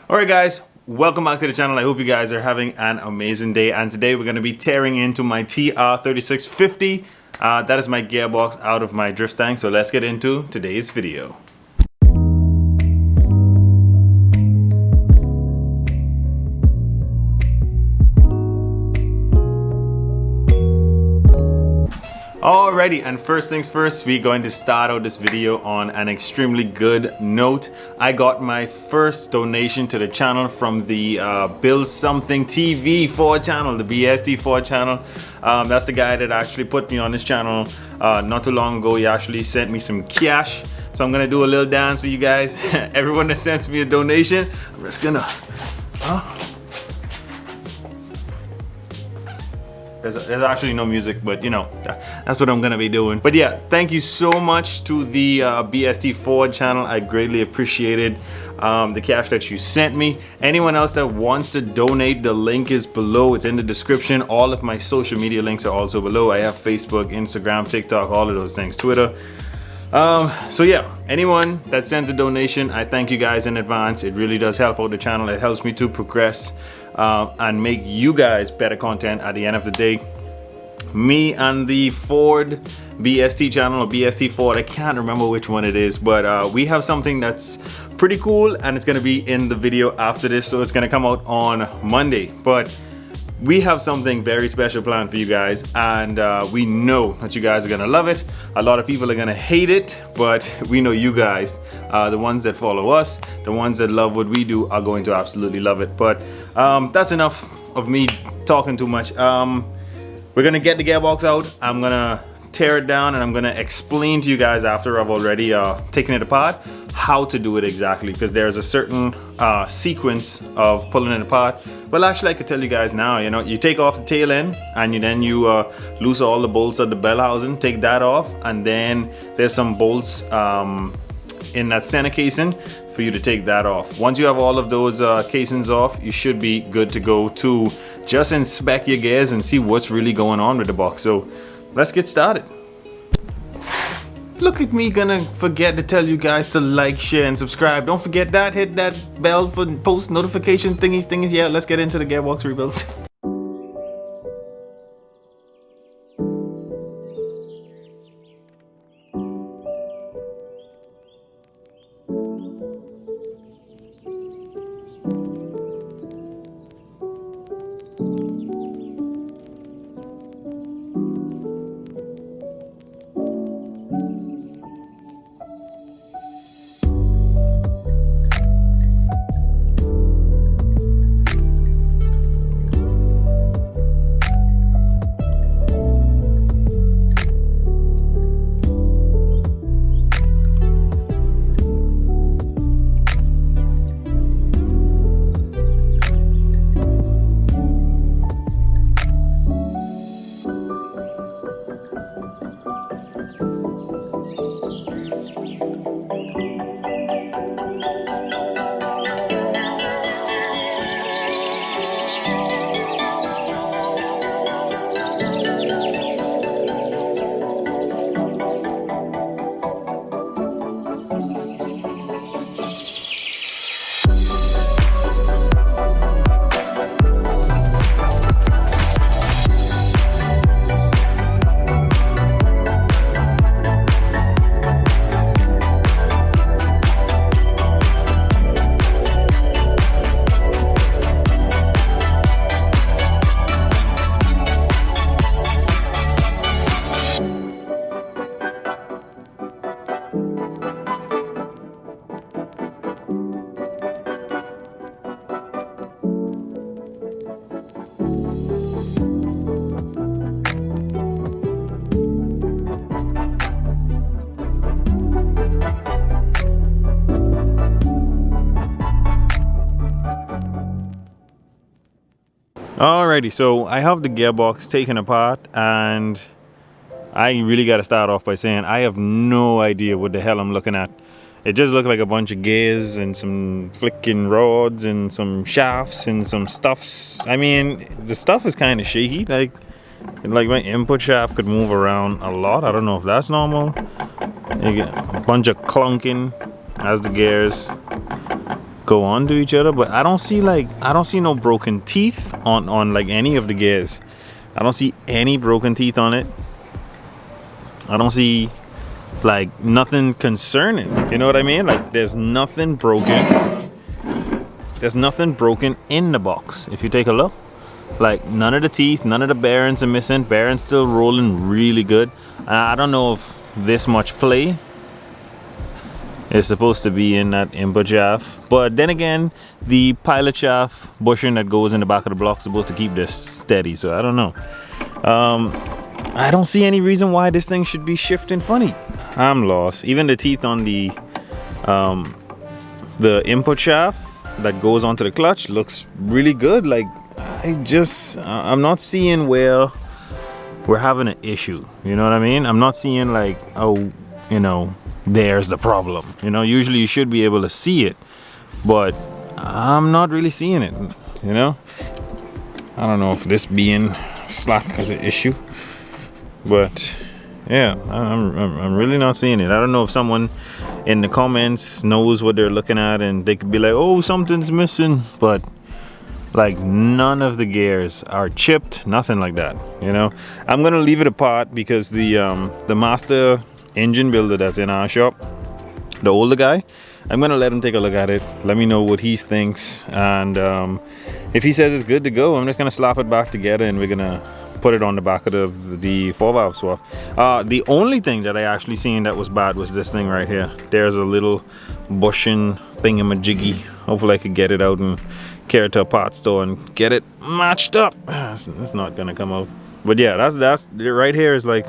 Alright guys, welcome back to the channel. I hope you guys are having an amazing day, and today we're going to be tearing into my TR3650. That is my gearbox out of my drift tank, so let's get into today's video. Alrighty, and first things first, we're going to start out this video on an extremely good note. I got my first donation to the channel from the Build Something TV Ford Channel, the BST Ford Channel. That's the guy that actually put me on this channel not too long ago. He actually sent me some cash, so I'm gonna do a little dance for you guys. Everyone that sends me a donation, I'm just gonna There's actually no music, but you know, that's what I'm gonna be doing. But yeah, thank you so much to the BST Ford Channel. I greatly appreciated the cash that you sent me. Anyone else that wants to donate, the link is below. It's in the description. All of my social media links are also below. I have Facebook, Instagram, TikTok, all of those things, Twitter. So yeah, anyone that sends a donation, I thank you guys in advance. It really does help out the channel. It helps me to progress and make you guys better content at the end of the day. Me and the Ford BST channel, or BST Ford, I can't remember which one it is, but we have something that's pretty cool, and it's gonna be in the video after this, so it's gonna come out on Monday. But we have something very special planned for you guys, and we know that you guys are gonna love it. A lot of people are gonna hate it, but we know you guys, the ones that follow us, the ones that love what we do, are going to absolutely love it. But that's enough of me talking too much. We're gonna get the gearbox out. I'm gonna tear it down, and I'm gonna explain to you guys, after I've already taken it apart, how to do it exactly, because there's a certain sequence of pulling it apart. Well, actually, I could tell you guys now. You know, you take off the tail end, and then you loose all the bolts of the bell housing, take that off, and then there's some bolts in that center casing for you to take that off. Once you have all of those casings off, you should be good to go to just inspect your gears and see what's really going on with the box. So let's get started. Look at me gonna forget to tell you guys to like, share, and subscribe. Don't forget that. Hit that bell for post notification thingies. Yeah, let's get into the gearbox rebuild. Alrighty, so I have the gearbox taken apart, and I really got to start off by saying I have no idea what the hell I'm looking at. It just looked like a bunch of gears and some flicking rods and some shafts and some stuffs. I mean, the stuff is kind of shaky. Like my input shaft could move around a lot. I don't know if that's normal. You get a bunch of clunking as the gears. go on to each other, but I don't see no broken teeth on like any of the gears. I don't see any broken teeth on it. I don't see like nothing concerning, you know what I mean? Like there's nothing broken. There's nothing broken in the box. If you take a look, like none of the teeth, none of the bearings are missing. Bearings still rolling really good. I don't know if this much play is supposed to be in that input shaft, but then again, the pilot shaft bushing that goes in the back of the block is supposed to keep this steady, so I don't know. I don't see any reason why this thing should be shifting funny. I'm lost. Even the teeth on the input shaft that goes onto the clutch looks really good. Like I'm not seeing where we're having an issue, you know what I mean? I'm not seeing like, oh, you know, there's the problem. You know, usually you should be able to see it, but I'm not really seeing it, you know? I don't know if this being slack is an issue, but yeah, I'm really not seeing it. I don't know if someone in the comments knows what they're looking at and they could be like, oh, something's missing, but like none of the gears are chipped, nothing like that, you know? I'm gonna leave it apart because the master engine builder that's in our shop, the older guy, I'm gonna let him take a look at it, let me know what he thinks, and if he says it's good to go, I'm just gonna slap it back together and we're gonna put it on the back of the 4-valve swap. The only thing that I actually seen that was bad was this thing right here. There's a little bushing thingamajiggy. Hopefully I could get it out and carry it to a part store and get it matched up. It's not gonna come out, but yeah, that's right here is like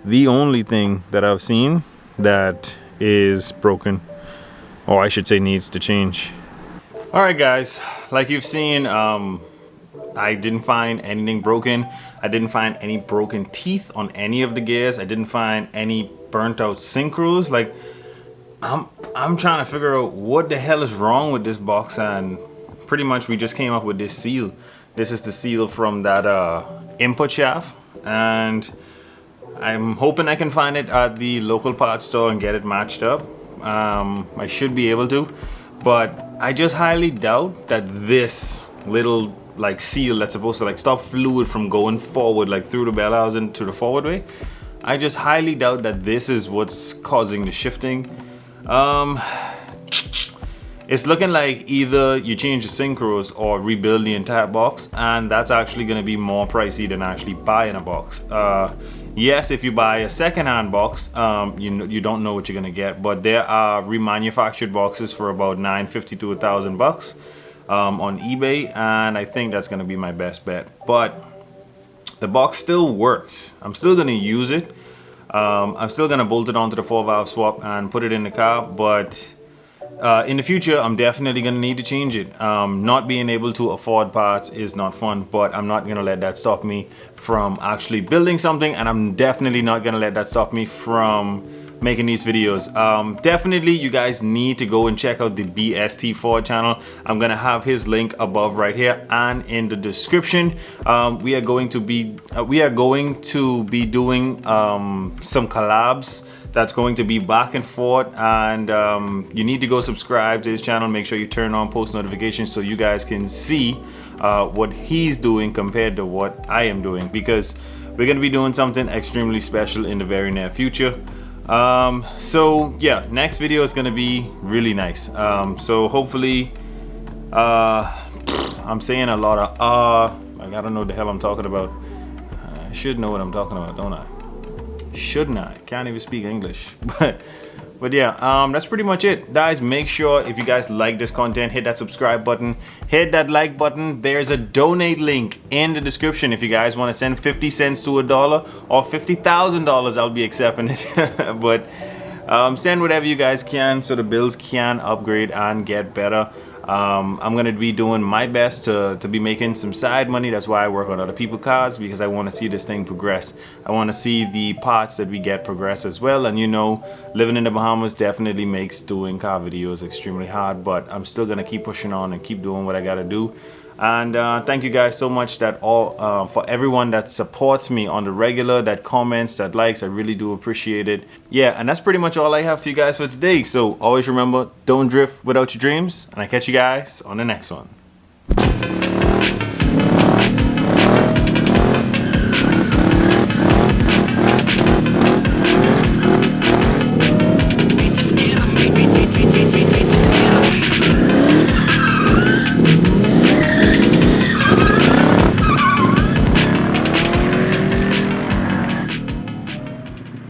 the only thing that I've seen that is broken, or I should say needs to change. All right guys, like you've seen, I didn't find anything broken. I didn't find any broken teeth on any of the gears. I didn't find any burnt out synchros. Like I'm trying to figure out what the hell is wrong with this box, and pretty much we just came up with this seal. This is the seal from that input shaft, and I'm hoping I can find it at the local parts store and get it matched up. I should be able to, but I just highly doubt that this little like seal that's supposed to like stop fluid from going forward like through the bell housing to the forward way, I just highly doubt that this is what's causing the shifting. It's looking like either you change the synchros or rebuild the entire box, and that's actually going to be more pricey than actually buying a box. Yes, if you buy a second-hand box, you don't know what you're going to get, but there are remanufactured boxes for about $950 to $1,000 on eBay, and I think that's going to be my best bet. But the box still works. I'm still going to use it. I'm still going to bolt it onto the 4-valve swap and put it in the car, but in the future, I'm definitely going to need to change it. Not being able to afford parts is not fun, but I'm not going to let that stop me from actually building something, and I'm definitely not going to let that stop me from making these videos. Definitely you guys need to go and check out the BST Ford channel. I'm going to have his link above right here and in the description. We are going to be doing some collabs that's going to be back and forth, and you need to go subscribe to his channel. Make sure you turn on post notifications so you guys can see what he's doing compared to what I am doing, because we're going to be doing something extremely special in the very near future. So yeah, next video is going to be really nice. So hopefully I'm saying a lot of like I don't know what the hell I'm talking about. I should know what I'm talking about, don't I? Shouldn't I? Can't even speak English. But yeah, that's pretty much it, guys. Make sure if you guys like this content, hit that subscribe button, hit that like button. There's a donate link in the description if you guys want to send 50 cents to $1 or $50,000. I'll be accepting it. But send whatever you guys can so the bills can upgrade and get better. I'm gonna be doing my best to be making some side money. That's why I work on other people's cars, because I want to see this thing progress. I want to see the parts that we get progress as well. And you know, living in the Bahamas definitely makes doing car videos extremely hard, but I'm still gonna keep pushing on and keep doing what I gotta do. And thank you guys so much that for everyone that supports me on the regular, that comments, that likes. I really do appreciate it. Yeah, and that's pretty much all I have for you guys for today. So always remember, don't drift without your dreams, and I catch you guys on the next one.